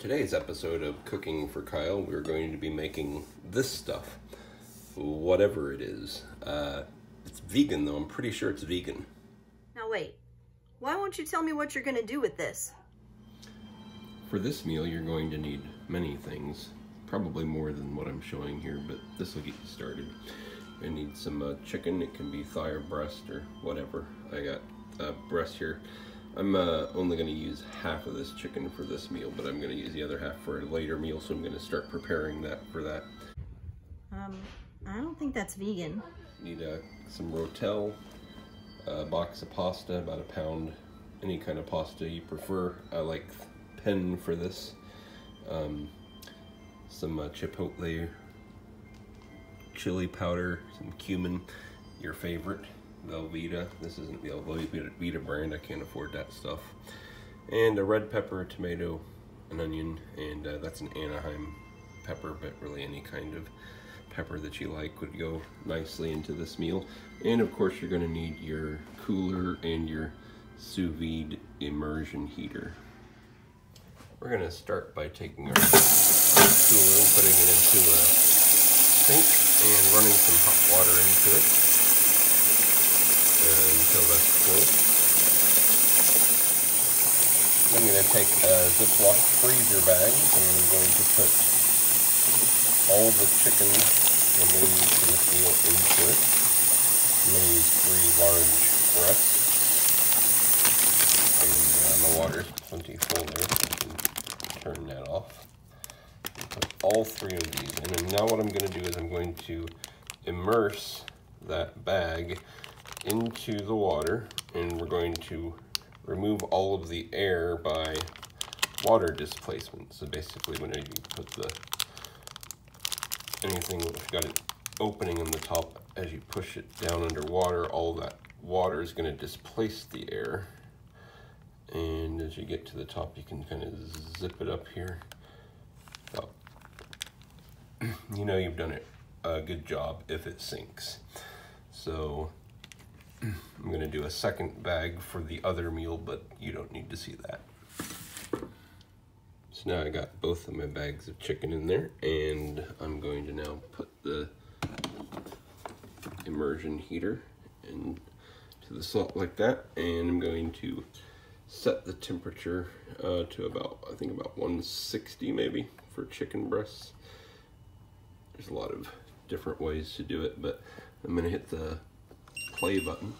today's episode of Cooking for Kyle, we're going to be making this stuff, whatever it is. It's vegan though, I'm pretty sure it's vegan. Now wait, why won't you tell me what you're going to do with this? For this meal, you're going to need many things, probably more than what I'm showing here, but this will get you started. I need some chicken. It can be thigh or breast or whatever. I got breast here. I'm only going to use half of this chicken for this meal, but I'm going to use the other half for a later meal, so I'm going to start preparing that for that. I don't think that's vegan. Need some rotel, a box of pasta, about a pound, any kind of pasta you prefer. I like pen for this. Some chipotle chili powder, some cumin, your favorite. Velveeta. This isn't the Velveeta brand. I can't afford that stuff. And a red pepper, a tomato, an onion, and that's an Anaheim pepper, but really any kind of pepper that you like would go nicely into this meal. And of course you're going to need your cooler and your sous vide immersion heater. We're going to start by taking our cooler and putting it into a sink and running some hot water into it until that's full. I'm going to take a Ziploc freezer bag and I'm going to put all the chicken I'm going to use for this meal into it. I'm going to use 3 large breasts. And my water's plenty full there, so I can turn that off. Put all 3 of these in, and now what I'm going to do is I'm going to immerse that bag into the water, and we're going to remove all of the air by water displacement. So basically whenever you put anything that's got an opening in the top, as you push it down underwater, all that water is going to displace the air. And as you get to the top, you can kind of zip it up here. Well, you know you've done a good job if it sinks. So I'm going to do a second bag for the other meal, but you don't need to see that. So now I got both of my bags of chicken in there, and I'm going to now put the immersion heater into the salt like that, and I'm going to set the temperature to about, I think about 160 maybe for chicken breasts. There's a lot of different ways to do it, but I'm going to hit the play button.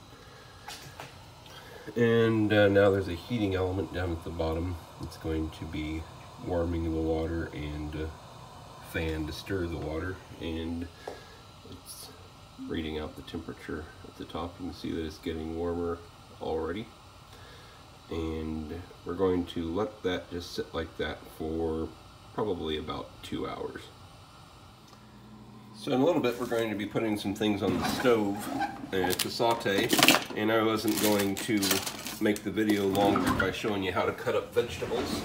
And now there's a heating element down at the bottom. It's going to be warming the water and a fan to stir the water, and it's reading out the temperature at the top. You can see that it's getting warmer already, and we're going to let that just sit like that for probably about 2 hours. So in a little bit we're going to be putting some things on the stove to saute, and I wasn't going to make the video longer by showing you how to cut up vegetables,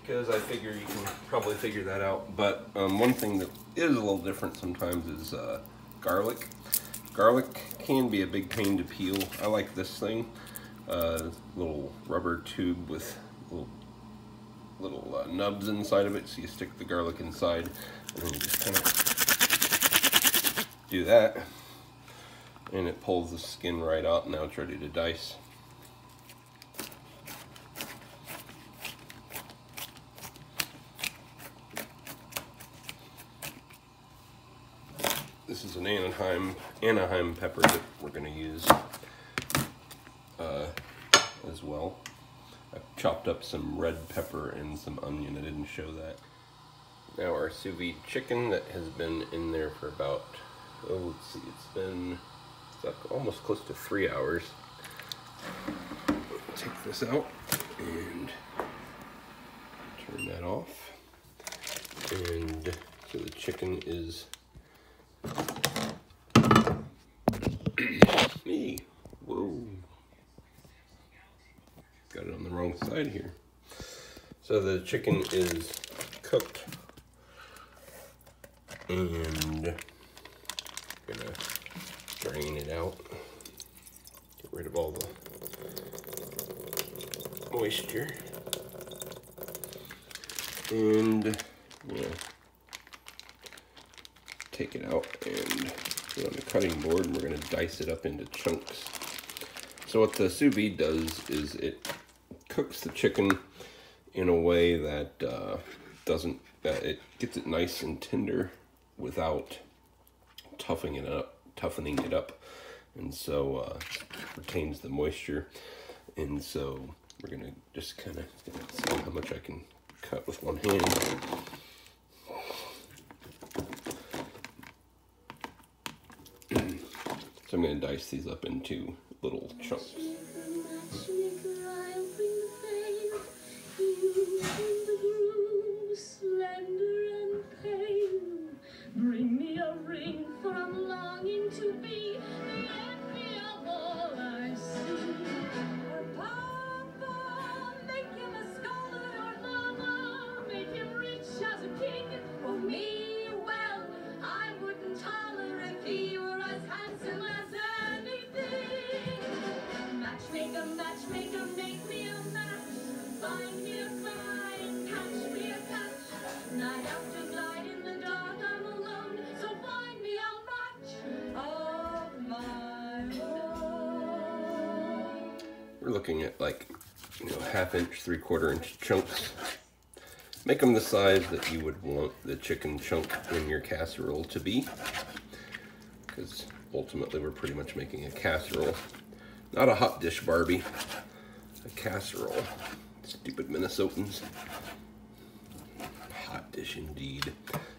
because I figure you can probably figure that out. But one thing that is a little different sometimes is garlic. Garlic can be a big pain to peel. I like this thing, little rubber tube with little nubs inside of it, so you stick the garlic inside and then you just kind of do that, and it pulls the skin right out. Now it's ready to dice. This is an Anaheim pepper that we're going to use as well. I've chopped up some red pepper and some onion. I didn't show that. Now our sous vide chicken that has been in there for about, let's see, it's like almost close to 3 hours. Take this out and turn that off. And so the chicken is me. Whoa. Got it on the wrong side here. So the chicken is cooked, and I'm gonna drain it out, get rid of all the moisture. And take it out and put it on the cutting board, and we're going to dice it up into chunks. So what the sous vide does is it cooks the chicken in a way that it gets it nice and tender without toughening it up, and so retains the moisture. And so we're gonna just kind of see how much I can cut with one hand. So I'm gonna dice these up into little chunks. Bring me a ring, for I'm longing to be the envy of all I see. Or Papa, make him a scholar, or Mama, make him rich as a king. For me, well, I wouldn't holler if he were as handsome as anything. Matchmaker, matchmaker, make me a match. Find me a find, catch me a catch. Night after night in the dark, I'm alone, so find me a match of my own. We're looking at like, 1/2 inch, 3/4 inch chunks. Make them the size that you would want the chicken chunk in your casserole to be, because ultimately we're pretty much making a casserole. Not a hot dish Barbie, a casserole. Stupid Minnesotans. Hot dish indeed.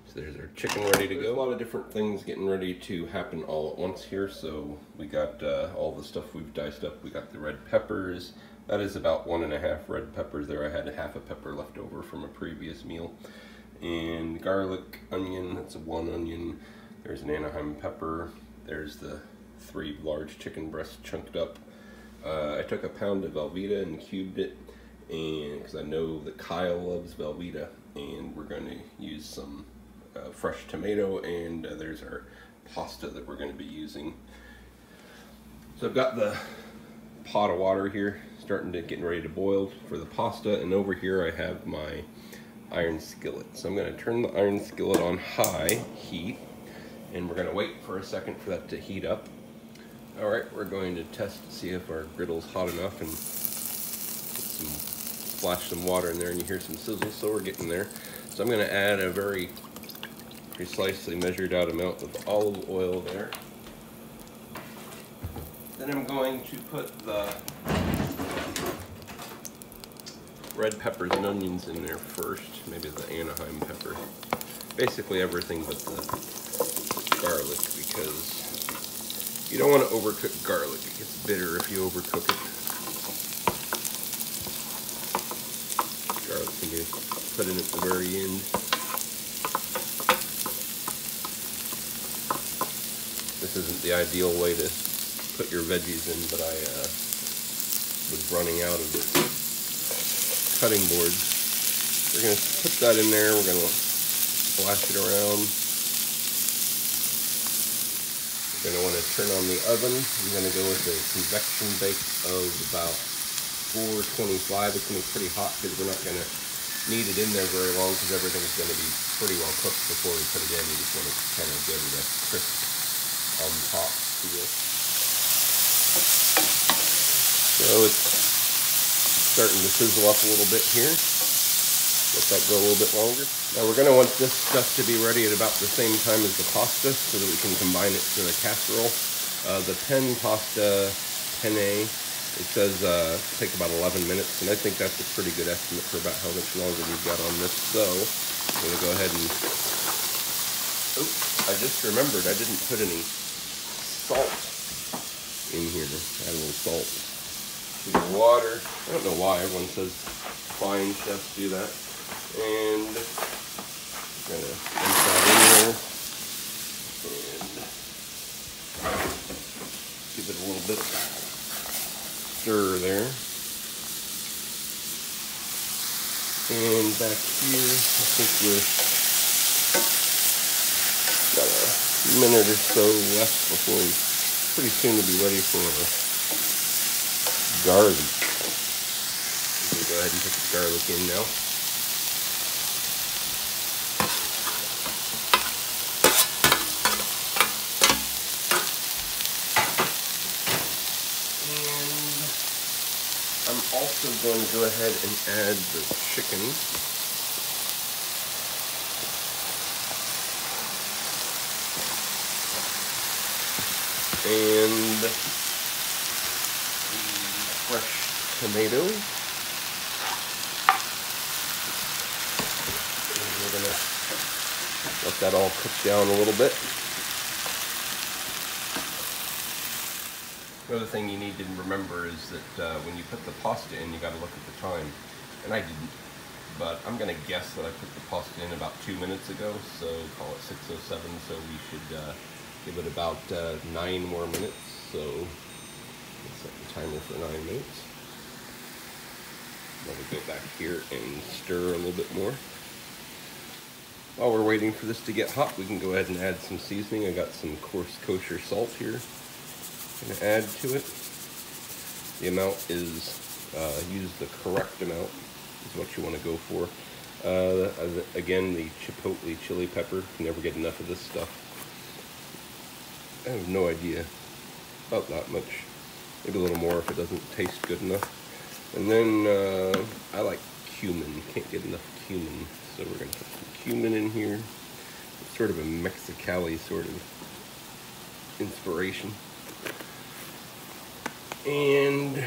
So there's our chicken ready to go. There's a lot of different things getting ready to happen all at once here. So we got all the stuff we've diced up. We got the red peppers. That is about 1.5 red peppers there. I had 1/2 pepper left over from a previous meal. And garlic, onion, that's 1 onion. There's an Anaheim pepper. There's the 3 large chicken breasts chunked up. I took a pound of Velveeta and cubed it, and because I know that Kyle loves Velveeta, and we're going to use some fresh tomato, and there's our pasta that we're going to be using. So I've got the pot of water here getting ready to boil for the pasta, and over here I have my iron skillet. So I'm going to turn the iron skillet on high heat, and we're going to wait for a second for that to heat up. Alright, we're going to test to see if our griddle's hot enough, and splash some water in there, and you hear some sizzle, so we're getting there. So I'm going to add a very precisely measured out amount of olive oil there. Then I'm going to put the red peppers and onions in there first, maybe the Anaheim pepper. Basically everything but the garlic, because you don't want to overcook garlic. It gets bitter if you overcook it. Garlic can be put in at the very end. This isn't the ideal way to put your veggies in, but I was running out of cutting boards. We're going to put that in there. We're going to splash it around. We're going to want to turn on the oven. I'm going to go with a convection bake of about 425. It's going to be pretty hot because we're not going to need it in there very long, because everything's going to be pretty well cooked before we put it in. We just want to kind of give it a crisp on top to this. So it's starting to sizzle up a little bit here. Let that go a little bit longer. Now we're going to want this stuff to be ready at about the same time as the pasta, so that we can combine it to the casserole. The pasta penne, it says take about 11 minutes, and I think that's a pretty good estimate for about how much longer we've got on this. So I'm going to go ahead and... Oops, I just remembered I didn't put any salt in here. Add a little salt to the water. I don't know why everyone says fine chefs do that. And I'm gonna dump that in there and give it a little bit stir there. And back here, I think we've got a minute or so left before we pretty soon to be ready for garlic. We can go ahead and put the garlic in now. also going to go ahead and add the chicken. And the fresh tomatoes. And we're gonna let that all cook down a little bit. Another thing you need to remember is that when you put the pasta in, you got to look at the time. And I didn't, but I'm going to guess that I put the pasta in about 2 minutes ago, so call it 6:07, so we should give it about 9 more minutes. So let's set the timer for 9 minutes. Let me go back here and stir a little bit more. While we're waiting for this to get hot, we can go ahead and add some seasoning. I got some coarse kosher salt here. I'm going to add to it. The amount is, use the correct amount is what you want to go for. Again, the chipotle chili pepper. You can never get enough of this stuff. I have no idea. About that much. Maybe a little more if it doesn't taste good enough. And then I like cumin. Can't get enough cumin. So we're going to put some cumin in here. It's sort of a Mexicali sort of inspiration. And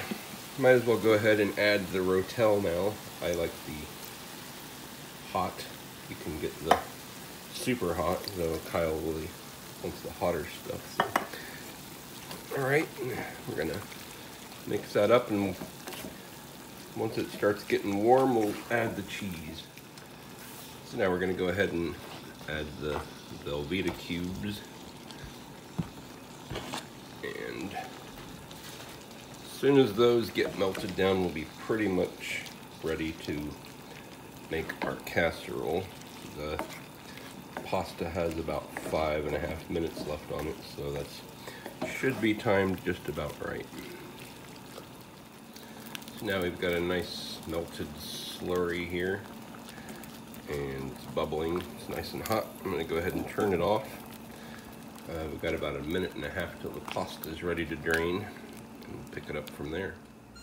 might as well go ahead and add the Rotel now. I like the hot. You can get the super hot, though Kyle really wants the hotter stuff. So. Alright, we're going to mix that up, and once it starts getting warm, we'll add the cheese. So now we're going to go ahead and add the Velveeta cubes. And as soon as those get melted down, we'll be pretty much ready to make our casserole. The pasta has about 5.5 minutes left on it, so that's should be timed just about right. So now we've got a nice melted slurry here, and it's bubbling. It's nice and hot. I'm going to go ahead and turn it off. We've got about 1.5 minutes till the pasta is ready to drain, and pick it up from there.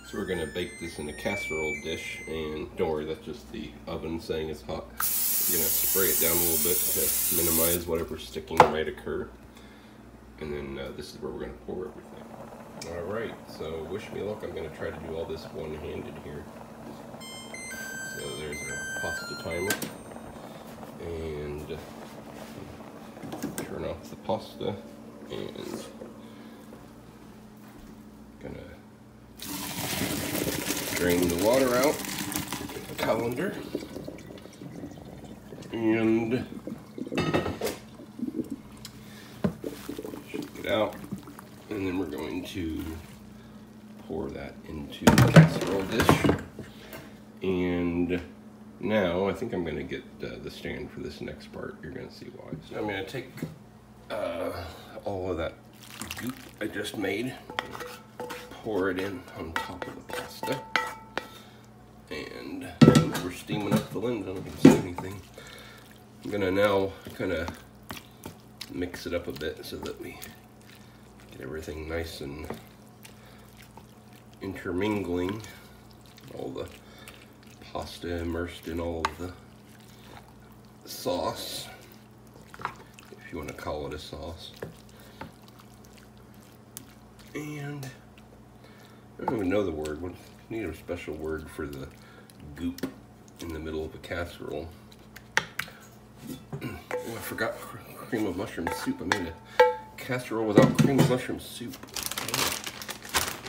So we're going to bake this in a casserole dish, and don't worry, that's just the oven saying it's hot. We're going to spray it down a little bit to minimize whatever sticking might occur. And then this is where we're going to pour everything. Alright, so wish me luck. I'm going to try to do all this one-handed here. So there's our pasta timer. And turn off the pasta. And gonna drain the water out of the colander. And shake it out. And then we're going to pour that into the casserole dish. And now I think I'm going to get the stand for this next part. You're going to see why. So I'm going to take all of that goop I just made, pour it in on top of the pasta. And we're steaming up the lens. I don't know if you can see anything. I'm going to now kind of mix it up a bit so that we get everything nice and intermingling. All the pasta immersed in all of the sauce, if you want to call it a sauce. And I don't even know the word. You need a special word for the goop in the middle of a casserole. Oh, I forgot cream of mushroom soup. I made a casserole without cream of mushroom soup.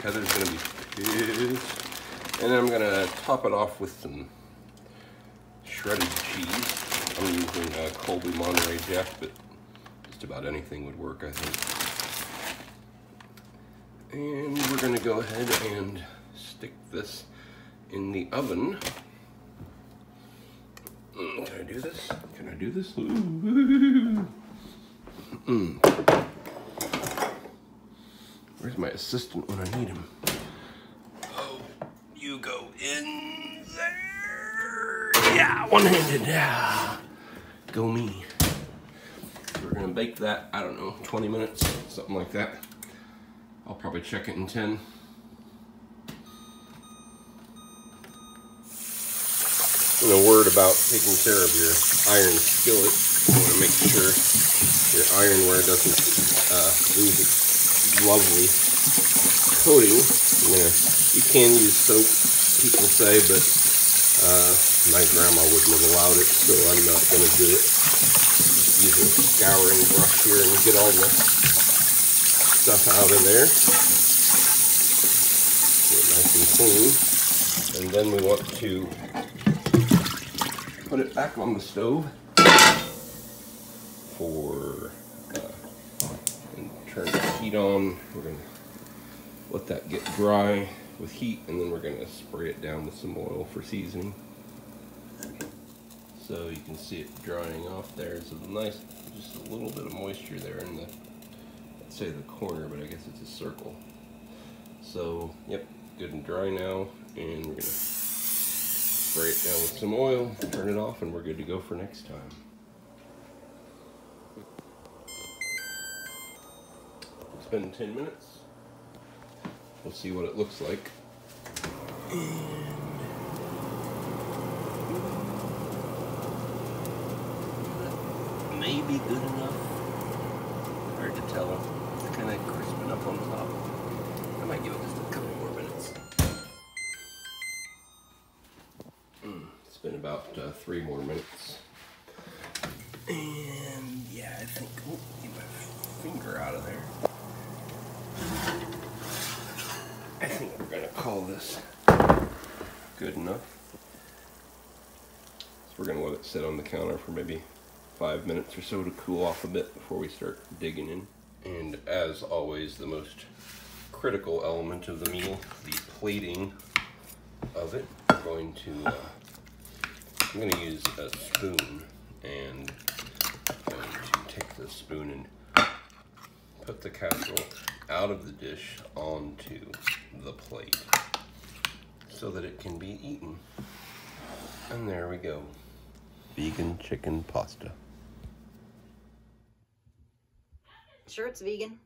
Heather's gonna be pissed. And then I'm gonna top it off with some shredded cheese. I'm using Colby Monterey Jack, but just about anything would work, I think. And we're gonna go ahead and stick this in the oven. Can I do this? Can I do this? Where's my assistant when I need him? Oh, you go in there. Yeah, one-handed. Yeah, go me. So we're gonna bake that, I don't know, 20 minutes, something like that. I'll probably check it in 10. And a word about taking care of your iron skillet. You want to make sure your ironware doesn't lose its lovely coating. You can use soap, people say, but my grandma wouldn't have allowed it, so I'm not going to do it. Just use a scouring brush here and get all the stuff out of there. Get it nice and clean. And then we want to put it back on the stove and turn the heat on. We're going to let that get dry with heat, and then we're going to spray it down with some oil for seasoning. So you can see it drying off there. It's a nice, just a little bit of moisture there in the, I'd say the corner, but I guess it's a circle. So, yep, good and dry now, and we're going to spray it down with some oil, turn it off, and we're good to go for next time. It's been 10 minutes. We'll see what it looks like. And maybe good enough. Hard to tell. It's kind of crisping up on top. I might give it just a couple more minutes. It's been about 3 more minutes. And yeah, I think, oh, get my finger out of there. I think we're gonna call this good enough. So we're gonna let it sit on the counter for maybe 5 minutes or so to cool off a bit before we start digging in. And as always, the most critical element of the meal, the plating of it. I'm going to use a spoon, and I'm going to take the spoon and put the casserole out of the dish onto the plate so that it can be eaten. And there we go. Vegan chicken pasta. Sure it's vegan.